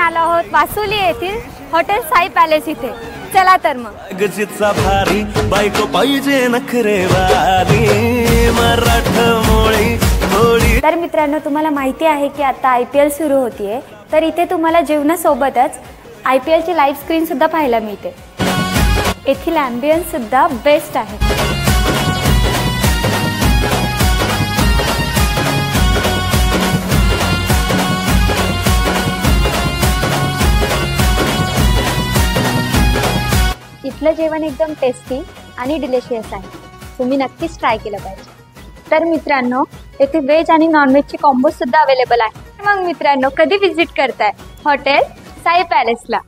आलो आहोत वासुली येथील हॉटेल साई पॅलेस इथे। चला तर मग गजितचा भारी बायको पाहिजे नखरेवाली मराठमोळी होळी। तर मित्रांनो, तुम्हाला माहिती आहे की आता IPL सुरू होतीये, तर इथे तुम्हाला जेवणासोबतच IPL ची लाईव्ह स्क्रीन सुद्धा पाहायला मिळते। येथील ॲम्बियन्स सुद्धा बेस्ट आहे। इथलं जेवण एकदम टेस्टी आणि डिलिशियस आहे, तुम्ही नक्कीच ट्राय केलं पाहिजे। तर मित्रांनो, येथे व्हेज आणि नॉनव्हेजची कॉम्बो सुद्धा अवेलेबल आहे। मग मित्रांनो, कधी विजिट करताय हॉटेल साई पॅलेसला?